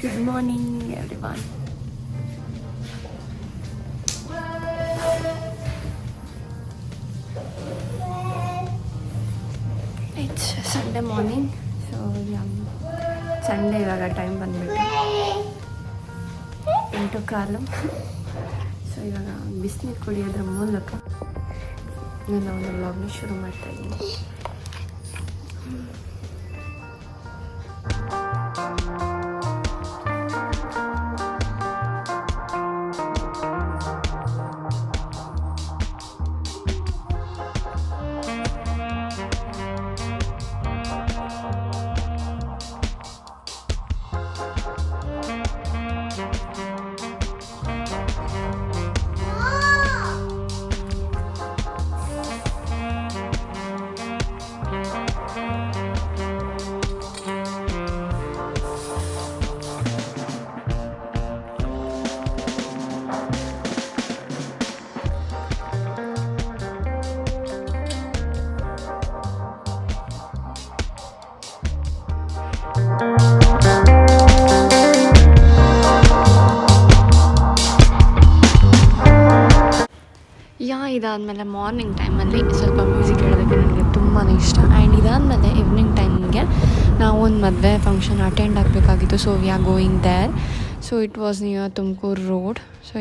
Good morning, everyone. It's Sunday morning, so Sunday ಇವಾಗ time ಬಂದ್ಬಿಟ್ಟು 8:15. So ಇವಾಗ ಬಿಸಿನೀರು ಕುಡಿಯೋದ್ರ ಮೂಲಕ ನಾನು ಒಂದು ವ್ಲಾಗ್ನ ಶುರು ಮಾಡ್ತಾ ಇದ್ದೀನಿ. ಇದಾದಮೇಲೆ ಮಾರ್ನಿಂಗ್ ಟೈಮಲ್ಲಿ ಸ್ವಲ್ಪ ಮ್ಯೂಸಿಕ್ ಕೇಳೋದಕ್ಕೆ ನನಗೆ ತುಂಬಾ ಇಷ್ಟ. ಆ್ಯಂಡ್ ಇದಾದಮೇಲೆ ಈವ್ನಿಂಗ್ ಟೈಮಿಗೆ ನಾವು ಒಂದು ಮದುವೆ ಫಂಕ್ಷನ್ ಅಟೆಂಡ್ ಆಗಬೇಕಾಗಿತ್ತು. So we are going there. So it was near Tumakuru road. So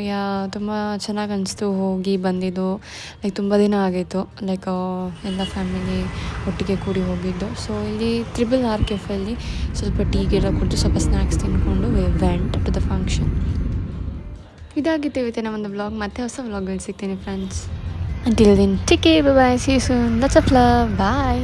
ತುಂಬ ಚೆನ್ನಾಗಿ ಅನಿಸ್ತು ಹೋಗಿ ಬಂದಿದ್ದು. ಲೈಕ್ ತುಂಬ ದಿನ ಆಗಿತ್ತು, ಲೈಕ್ ಎಲ್ಲ ಫ್ಯಾಮಿಲಿ ಒಟ್ಟಿಗೆ ಕೂಡಿ ಹೋಗಿದ್ದು. ಸೊ ಇಲ್ಲಿ RRR ಕೆಫೆಯಲ್ಲಿ ಸ್ವಲ್ಪ ಟೀಗೆಲ್ಲ ಕುಡಿದು ಸ್ವಲ್ಪ ಸ್ನ್ಯಾಕ್ಸ್ ತಿಂದ್ಕೊಂಡು we went to the function. ಇದಾಗಿತ್ತು ಇವತ್ತಿನ ಒಂದು ವ್ಲಾಗ್. ಮತ್ತೆ ಹೊಸ ವ್ಲಾಗ್ಗಳು ಸಿಗ್ತೀನಿ friends. Until then, take care, bye-bye, see you soon, lots of love, bye.